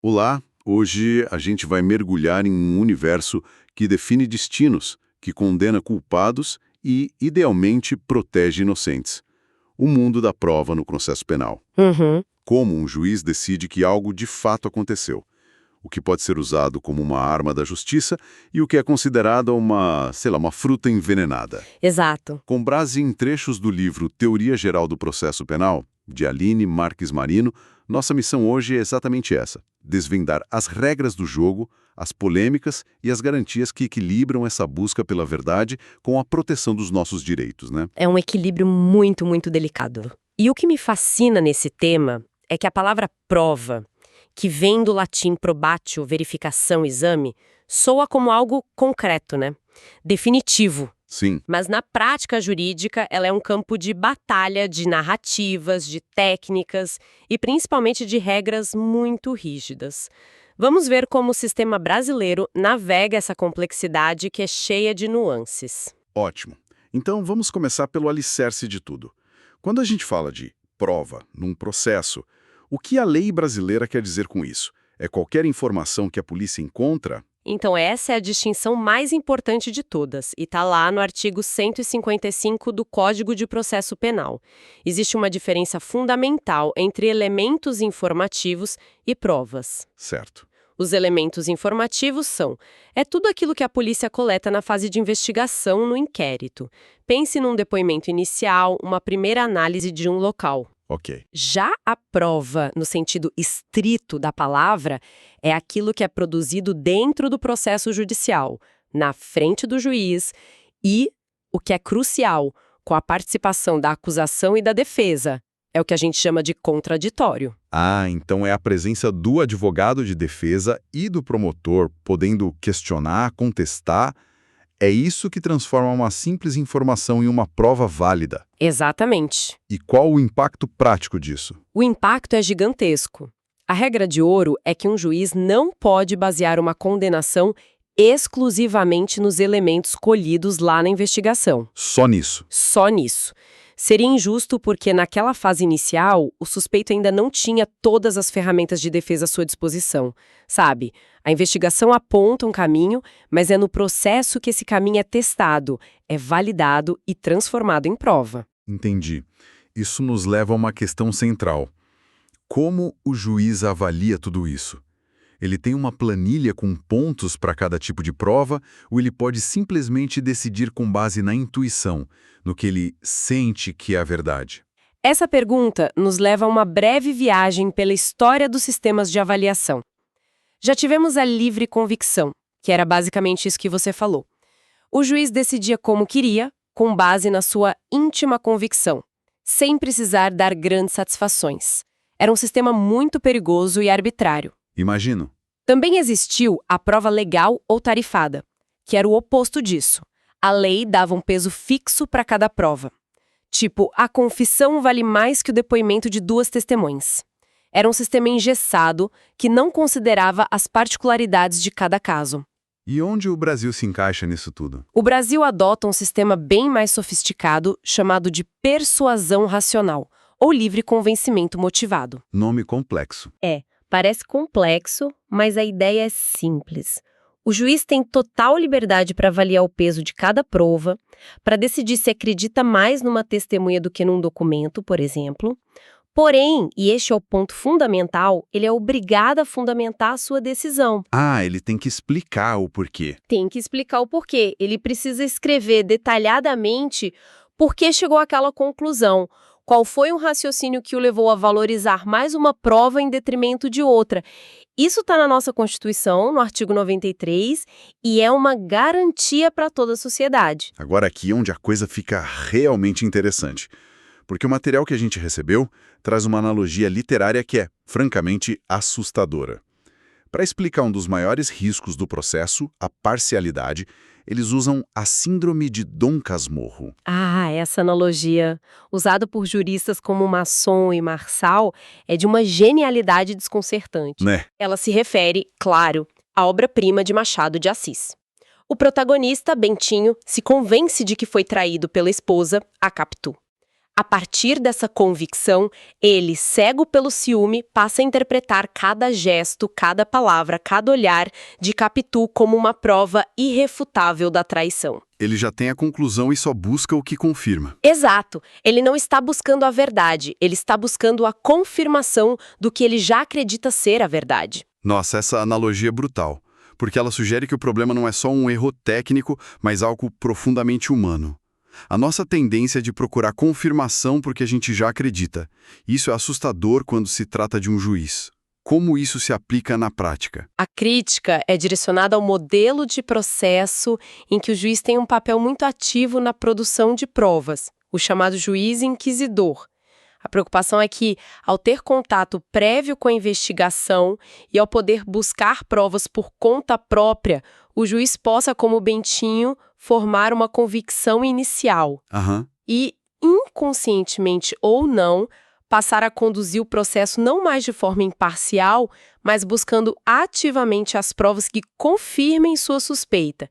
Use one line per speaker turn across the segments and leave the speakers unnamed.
Olá, hoje a gente vai mergulhar em um universo que define destinos, que condena culpados e, idealmente, protege inocentes. O mundo da prova no processo penal.
Uhum.
Como um juiz decide que algo de fato aconteceu. O que pode ser usado como uma arma da justiça e o que é considerado uma fruta envenenada.
Exato.
Com base em trechos do livro Teoria Geral do Processo Penal, de Aline Marques Marino, nossa missão hoje é exatamente essa: desvendar as regras do jogo, as polêmicas e as garantias que equilibram essa busca pela verdade com a proteção dos nossos direitos, né?
É um equilíbrio muito, muito delicado. E o que me fascina nesse tema é que a palavra prova, que vem do latim probatio, verificação, exame, soa como algo concreto, né? Definitivo.
Sim,
Mas na prática jurídica, ela é um campo de batalha de narrativas, de técnicas e principalmente de regras muito rígidas. Vamos ver como o sistema brasileiro navega essa complexidade que é cheia de nuances.
ótimo. Então vamos começar pelo alicerce de tudo. Quando a gente fala de prova num processo, o que a lei brasileira quer dizer com isso? É qualquer informação que a polícia encontra?
Então, essa é a distinção mais importante de todas, e está lá no artigo 155 do Código de Processo Penal. Existe uma diferença fundamental entre elementos informativos e provas.
Certo.
Os elementos informativos é tudo aquilo que a polícia coleta na fase de investigação no inquérito. Pense num depoimento inicial, uma primeira análise de um local.
Ok.
Já a prova, no sentido estrito da palavra, é aquilo que é produzido dentro do processo judicial, na frente do juiz e, o que é crucial, com a participação da acusação e da defesa. É o que a gente chama de contraditório.
Ah, então é a presença do advogado de defesa e do promotor podendo questionar, contestar. É isso que transforma uma simples informação em uma prova válida.
Exatamente.
E qual o impacto prático disso?
O impacto é gigantesco. A regra de ouro é que um juiz não pode basear uma condenação exclusivamente nos elementos colhidos lá na investigação.
Só nisso.
Só nisso. Seria injusto porque, naquela fase inicial, o suspeito ainda não tinha todas as ferramentas de defesa à sua disposição. Sabe? A investigação aponta um caminho, mas é no processo que esse caminho é testado, é validado e transformado em prova.
Entendi. Isso nos leva a uma questão central. Como o juiz avalia tudo isso? Ele tem uma planilha com pontos para cada tipo de prova ou ele pode simplesmente decidir com base na intuição, no que ele sente que é a verdade?
Essa pergunta nos leva a uma breve viagem pela história dos sistemas de avaliação. Já tivemos a livre convicção, que era basicamente isso que você falou. O juiz decidia como queria, com base na sua íntima convicção, sem precisar dar grandes satisfações. Era um sistema muito perigoso e arbitrário.
Imagino.
Também existiu a prova legal ou tarifada, que era o oposto disso. A lei dava um peso fixo para cada prova. Tipo, a confissão vale mais que o depoimento de duas testemunhas. Era um sistema engessado que não considerava as particularidades de cada caso.
E onde o Brasil se encaixa nisso tudo?
O Brasil adota um sistema bem mais sofisticado chamado de persuasão racional, ou livre convencimento motivado.
Nome complexo.
Parece complexo, mas a ideia é simples. O juiz tem total liberdade para avaliar o peso de cada prova, para decidir se acredita mais numa testemunha do que num documento, por exemplo. Porém, e este é o ponto fundamental, ele é obrigado a fundamentar a sua decisão.
Ah, ele tem que explicar o porquê.
Tem que explicar o porquê. Ele precisa escrever detalhadamente por que chegou àquela conclusão. Qual foi o raciocínio que o levou a valorizar mais uma prova em detrimento de outra? Isso está na nossa Constituição, no artigo 93, e é uma garantia para toda a sociedade.
Agora aqui é onde a coisa fica realmente interessante. Porque o material que a gente recebeu traz uma analogia literária que é, francamente, assustadora. Para explicar um dos maiores riscos do processo, a parcialidade, eles usam a síndrome de Dom Casmurro.
Ah, essa analogia, usada por juristas como Masson e Marçal, é de uma genialidade desconcertante.
Né?
Ela se refere, claro, à obra-prima de Machado de Assis. O protagonista, Bentinho, se convence de que foi traído pela esposa, a Capitu. A partir dessa convicção, ele, cego pelo ciúme, passa a interpretar cada gesto, cada palavra, cada olhar de Capitu como uma prova irrefutável da traição.
Ele já tem a conclusão e só busca o que confirma.
Exato. Ele não está buscando a verdade, ele está buscando a confirmação do que ele já acredita ser a verdade.
Nossa, essa analogia é brutal, porque ela sugere que o problema não é só um erro técnico, mas algo profundamente humano. A nossa tendência é de procurar confirmação porque a gente já acredita. Isso é assustador quando se trata de um juiz. Como isso se aplica na prática?
A crítica é direcionada ao modelo de processo em que o juiz tem um papel muito ativo na produção de provas, o chamado juiz inquisidor. A preocupação é que, ao ter contato prévio com a investigação e ao poder buscar provas por conta própria, o juiz possa, como Bentinho, formar uma convicção inicial e, inconscientemente ou não, passar a conduzir o processo não mais de forma imparcial, mas buscando ativamente as provas que confirmem sua suspeita.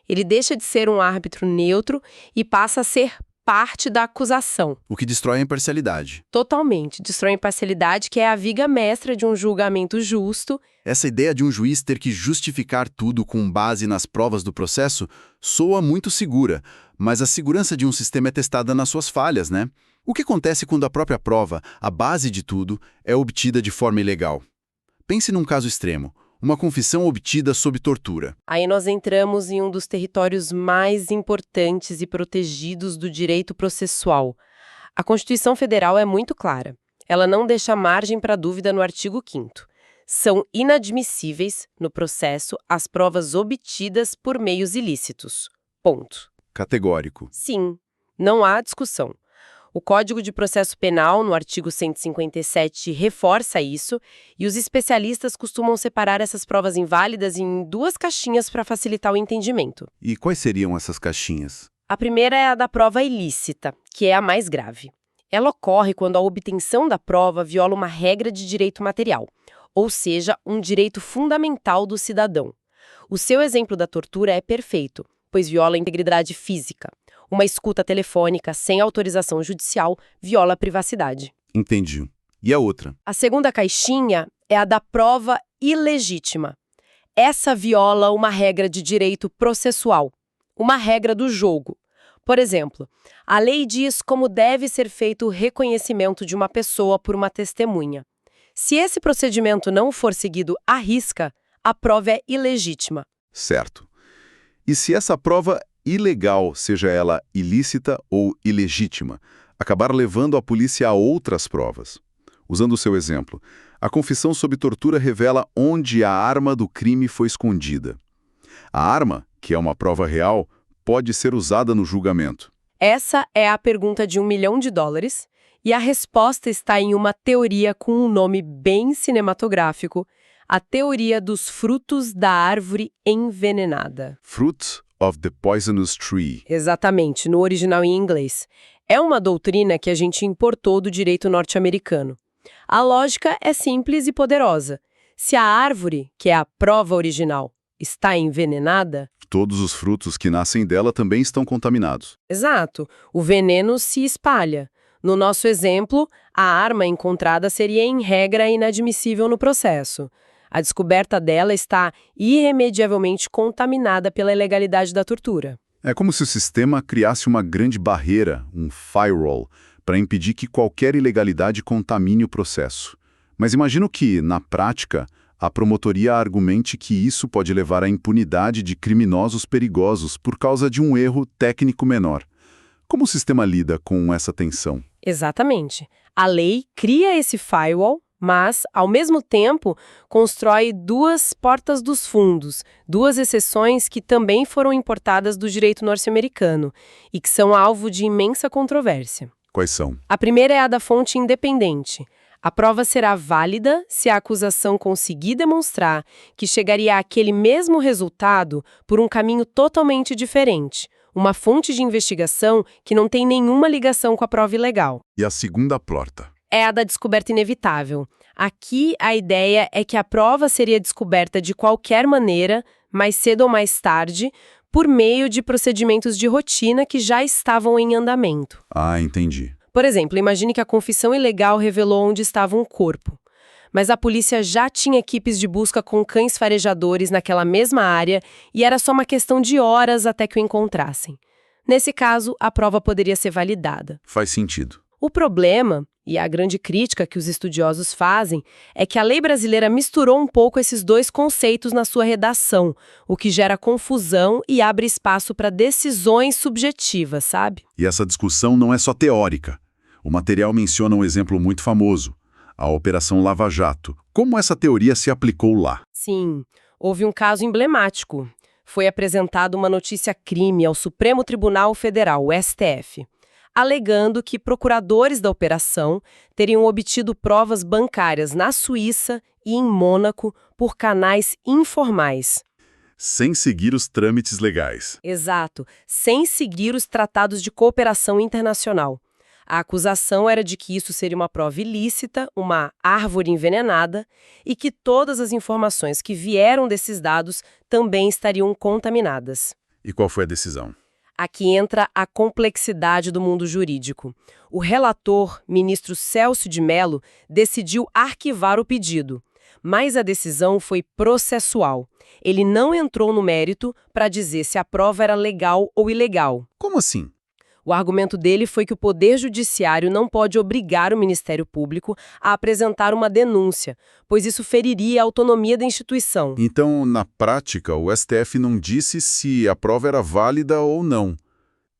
Ele deixa de ser um árbitro neutro e passa a ser parte da acusação.
O que destrói a imparcialidade.
Totalmente. Destrói a imparcialidade, que é a viga mestra de um julgamento justo.
Essa ideia de um juiz ter que justificar tudo com base nas provas do processo soa muito segura, mas a segurança de um sistema é testada nas suas falhas, né? O que acontece quando a própria prova, a base de tudo, é obtida de forma ilegal? Pense num caso extremo. Uma confissão obtida sob tortura.
Aí nós entramos em um dos territórios mais importantes e protegidos do direito processual. A Constituição Federal é muito clara. Ela não deixa margem para dúvida no artigo 5º. São inadmissíveis, no processo, as provas obtidas por meios ilícitos. Ponto.
Categórico.
Sim, não há discussão. O Código de Processo Penal, no artigo 157, reforça isso, e os especialistas costumam separar essas provas inválidas em 2 caixinhas para facilitar o entendimento.
E quais seriam essas caixinhas?
A primeira é a da prova ilícita, que é a mais grave. Ela ocorre quando a obtenção da prova viola uma regra de direito material, ou seja, um direito fundamental do cidadão. O seu exemplo da tortura é perfeito, pois viola a integridade física. Uma escuta telefônica sem autorização judicial viola a privacidade.
Entendi. E a outra?
A segunda caixinha é a da prova ilegítima. Essa viola uma regra de direito processual, uma regra do jogo. Por exemplo, a lei diz como deve ser feito o reconhecimento de uma pessoa por uma testemunha. Se esse procedimento não for seguido à risca, a prova é ilegítima.
Certo. E se essa prova ilegal, seja ela ilícita ou ilegítima, acabar levando a polícia a outras provas? Usando o seu exemplo, a confissão sob tortura revela onde a arma do crime foi escondida. A arma, que é uma prova real, pode ser usada no julgamento.
Essa é a pergunta de $1 milhão, e a resposta está em uma teoria com um nome bem cinematográfico, a teoria dos frutos da árvore envenenada.
Fruits of the Poisonous Tree.
Exatamente, no original em inglês. É uma doutrina que a gente importou do direito norte-americano. A lógica é simples e poderosa. Se a árvore, que é a prova original, está envenenada...
Todos os frutos que nascem dela também estão contaminados.
Exato. O veneno se espalha. No nosso exemplo, a arma encontrada seria, em regra, inadmissível no processo. A descoberta dela está irremediavelmente contaminada pela ilegalidade da tortura.
É como se o sistema criasse uma grande barreira, um firewall, para impedir que qualquer ilegalidade contamine o processo. Mas imagino que, na prática, a promotoria argumente que isso pode levar à impunidade de criminosos perigosos por causa de um erro técnico menor. Como o sistema lida com essa tensão?
Exatamente. A lei cria esse firewall, mas, ao mesmo tempo, constrói 2 portas dos fundos, 2 exceções que também foram importadas do direito norte-americano e que são alvo de imensa controvérsia.
Quais são?
A primeira é a da fonte independente. A prova será válida se a acusação conseguir demonstrar que chegaria àquele mesmo resultado por um caminho totalmente diferente, uma fonte de investigação que não tem nenhuma ligação com a prova ilegal.
E a segunda porta?
É a da descoberta inevitável. Aqui, a ideia é que a prova seria descoberta de qualquer maneira, mais cedo ou mais tarde, por meio de procedimentos de rotina que já estavam em andamento.
Ah, entendi.
Por exemplo, imagine que a confissão ilegal revelou onde estava um corpo. Mas a polícia já tinha equipes de busca com cães farejadores naquela mesma área e era só uma questão de horas até que o encontrassem. Nesse caso, a prova poderia ser validada.
Faz sentido.
O problema, e a grande crítica que os estudiosos fazem, é que a lei brasileira misturou um pouco esses dois conceitos na sua redação, o que gera confusão e abre espaço para decisões subjetivas, sabe?
E essa discussão não é só teórica. O material menciona um exemplo muito famoso, a Operação Lava Jato. Como essa teoria se aplicou lá?
Sim, houve um caso emblemático. Foi apresentada uma notícia-crime ao Supremo Tribunal Federal, o STF, alegando que procuradores da operação teriam obtido provas bancárias na Suíça e em Mônaco por canais informais.
Sem seguir os trâmites legais.
Exato, sem seguir os tratados de cooperação internacional. A acusação era de que isso seria uma prova ilícita, uma árvore envenenada, e que todas as informações que vieram desses dados também estariam contaminadas.
E qual foi a decisão?
Aqui entra a complexidade do mundo jurídico. O relator, ministro Celso de Mello, decidiu arquivar o pedido, mas a decisão foi processual. Ele não entrou no mérito para dizer se a prova era legal ou ilegal.
Como assim?
O argumento dele foi que o Poder Judiciário não pode obrigar o Ministério Público a apresentar uma denúncia, pois isso feriria a autonomia da instituição.
Então, na prática, o STF não disse se a prova era válida ou não.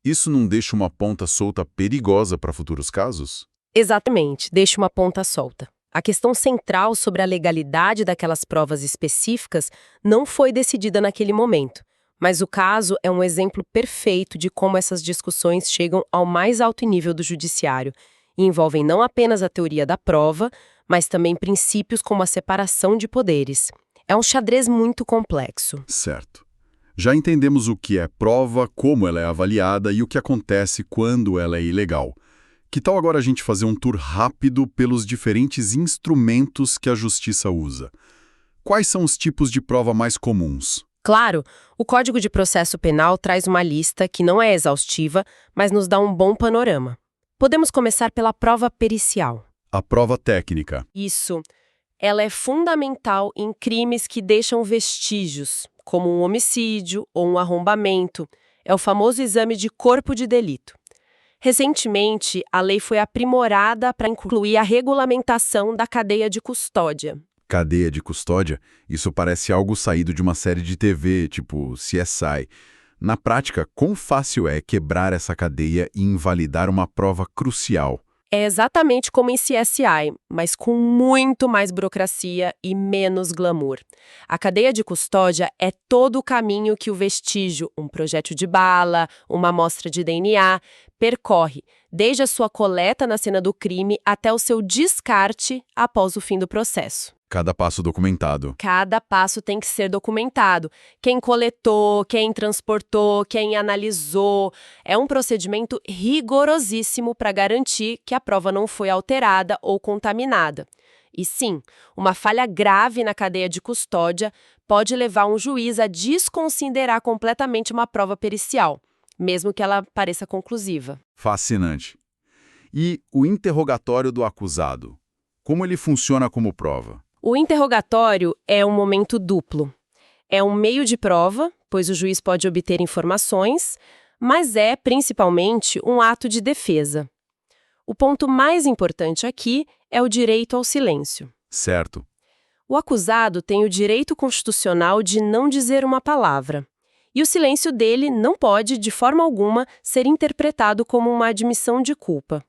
Isso não deixa uma ponta solta perigosa para futuros casos?
Exatamente, deixa uma ponta solta. A questão central sobre a legalidade daquelas provas específicas não foi decidida naquele momento. Mas o caso é um exemplo perfeito de como essas discussões chegam ao mais alto nível do judiciário e envolvem não apenas a teoria da prova, mas também princípios como a separação de poderes. É um xadrez muito complexo.
Certo. Já entendemos o que é prova, como ela é avaliada e o que acontece quando ela é ilegal. Que tal agora a gente fazer um tour rápido pelos diferentes instrumentos que a justiça usa? Quais são os tipos de prova mais comuns?
Claro, o Código de Processo Penal traz uma lista que não é exaustiva, mas nos dá um bom panorama. Podemos começar pela prova pericial.
A prova técnica.
Isso. Ela é fundamental em crimes que deixam vestígios, como um homicídio ou um arrombamento. É o famoso exame de corpo de delito. Recentemente, a lei foi aprimorada para incluir a regulamentação da cadeia de custódia.
Cadeia de custódia, isso parece algo saído de uma série de TV, tipo CSI. Na prática, quão fácil é quebrar essa cadeia e invalidar uma prova crucial?
É exatamente como em CSI, mas com muito mais burocracia e menos glamour. A cadeia de custódia é todo o caminho que o vestígio, um projétil de bala, uma amostra de DNA, percorre, desde a sua coleta na cena do crime até o seu descarte após o fim do processo.
Cada passo documentado.
Cada passo tem que ser documentado. Quem coletou, quem transportou, quem analisou. É um procedimento rigorosíssimo para garantir que a prova não foi alterada ou contaminada. E sim, uma falha grave na cadeia de custódia pode levar um juiz a desconsiderar completamente uma prova pericial, mesmo que ela pareça conclusiva.
Fascinante. E o interrogatório do acusado? Como ele funciona como prova?
O interrogatório é um momento duplo. É um meio de prova, pois o juiz pode obter informações, mas é, principalmente, um ato de defesa. O ponto mais importante aqui é o direito ao silêncio.
Certo.
O acusado tem o direito constitucional de não dizer uma palavra. E o silêncio dele não pode, de forma alguma, ser interpretado como uma admissão de culpa.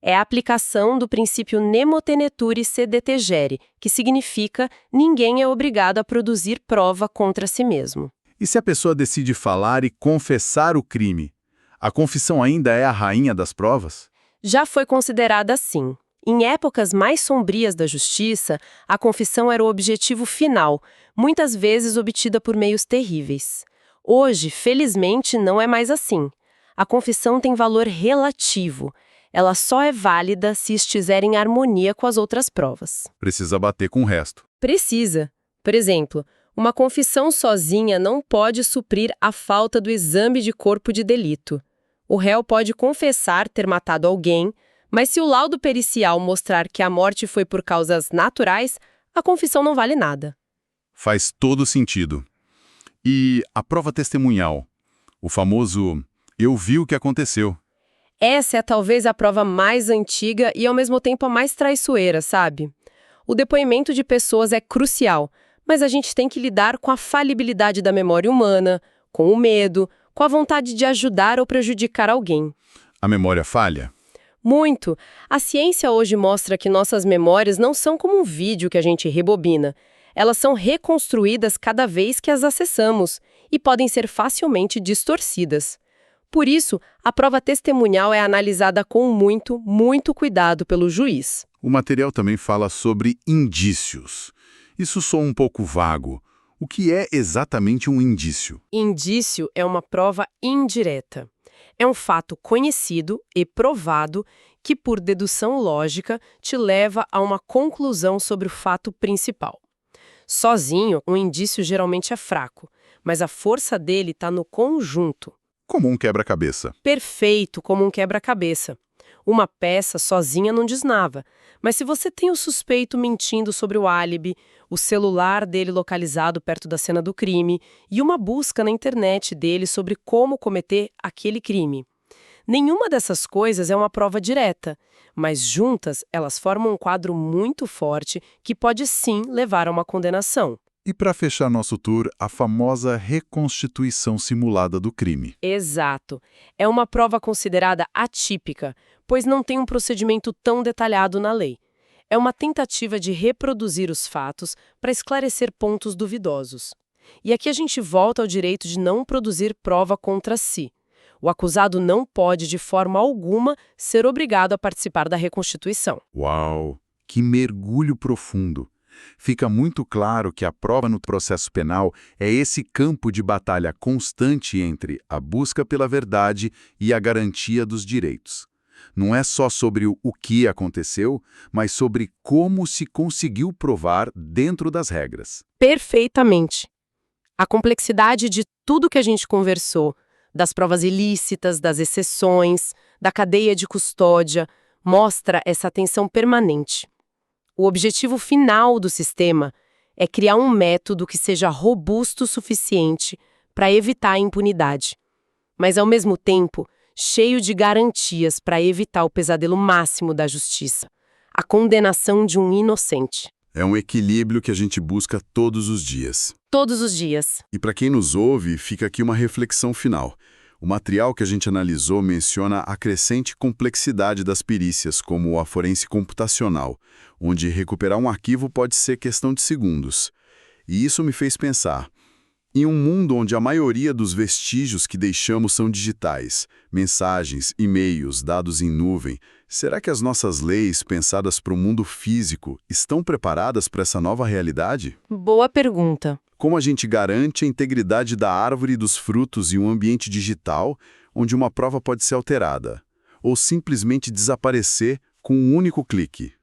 É a aplicação do princípio nemo tenetur sed tegere, que significa ninguém é obrigado a produzir prova contra si mesmo.
E se a pessoa decide falar e confessar o crime, a confissão ainda é a rainha das provas?
Já foi considerada assim. Em épocas mais sombrias da justiça, a confissão era o objetivo final, muitas vezes obtida por meios terríveis. Hoje, felizmente, não é mais assim. A confissão tem valor relativo. Ela só é válida se estiver em harmonia com as outras provas.
Precisa bater com o resto.
Precisa. Por exemplo, uma confissão sozinha não pode suprir a falta do exame de corpo de delito. O réu pode confessar ter matado alguém, mas se o laudo pericial mostrar que a morte foi por causas naturais, a confissão não vale nada.
Faz todo sentido. E a prova testemunhal? O famoso "eu vi o que aconteceu".
Essa é talvez a prova mais antiga e ao mesmo tempo a mais traiçoeira, sabe? O depoimento de pessoas é crucial, mas a gente tem que lidar com a falibilidade da memória humana, com o medo, com a vontade de ajudar ou prejudicar alguém.
A memória falha?
Muito. A ciência hoje mostra que nossas memórias não são como um vídeo que a gente rebobina. Elas são reconstruídas cada vez que as acessamos e podem ser facilmente distorcidas. Por isso, a prova testemunhal é analisada com muito, muito cuidado pelo juiz.
O material também fala sobre indícios. Isso soa um pouco vago. O que é exatamente um indício?
Indício é uma prova indireta. É um fato conhecido e provado que, por dedução lógica, te leva a uma conclusão sobre o fato principal. Sozinho, um indício geralmente é fraco, mas a força dele está no conjunto.
Como um quebra-cabeça.
Perfeito, como um quebra-cabeça. Uma peça sozinha não diz nada, mas se você tem o suspeito mentindo sobre o álibi, o celular dele localizado perto da cena do crime e uma busca na internet dele sobre como cometer aquele crime. Nenhuma dessas coisas é uma prova direta, mas juntas elas formam um quadro muito forte que pode sim levar a uma condenação.
E para fechar nosso tour, a famosa reconstituição simulada do crime.
Exato. É uma prova considerada atípica, pois não tem um procedimento tão detalhado na lei. É uma tentativa de reproduzir os fatos para esclarecer pontos duvidosos. E aqui a gente volta ao direito de não produzir prova contra si. O acusado não pode, de forma alguma, ser obrigado a participar da reconstituição.
Uau! Que mergulho profundo! Fica muito claro que a prova no processo penal é esse campo de batalha constante entre a busca pela verdade e a garantia dos direitos. Não é só sobre o que aconteceu, mas sobre como se conseguiu provar dentro das regras.
Perfeitamente. A complexidade de tudo que a gente conversou, das provas ilícitas, das exceções, da cadeia de custódia, mostra essa tensão permanente. O objetivo final do sistema é criar um método que seja robusto o suficiente para evitar a impunidade, mas, ao mesmo tempo, cheio de garantias para evitar o pesadelo máximo da justiça, a condenação de um inocente.
É um equilíbrio que a gente busca todos os dias.
Todos os dias.
E para quem nos ouve, fica aqui uma reflexão final. O material que a gente analisou menciona a crescente complexidade das perícias, como a forense computacional, onde recuperar um arquivo pode ser questão de segundos. E isso me fez pensar, em um mundo onde a maioria dos vestígios que deixamos são digitais, mensagens, e-mails, dados em nuvem, será que as nossas leis, pensadas para o mundo físico, estão preparadas para essa nova realidade?
Boa pergunta.
Como a gente garante a integridade da árvore e dos frutos em um ambiente digital, onde uma prova pode ser alterada, ou simplesmente desaparecer com um único clique?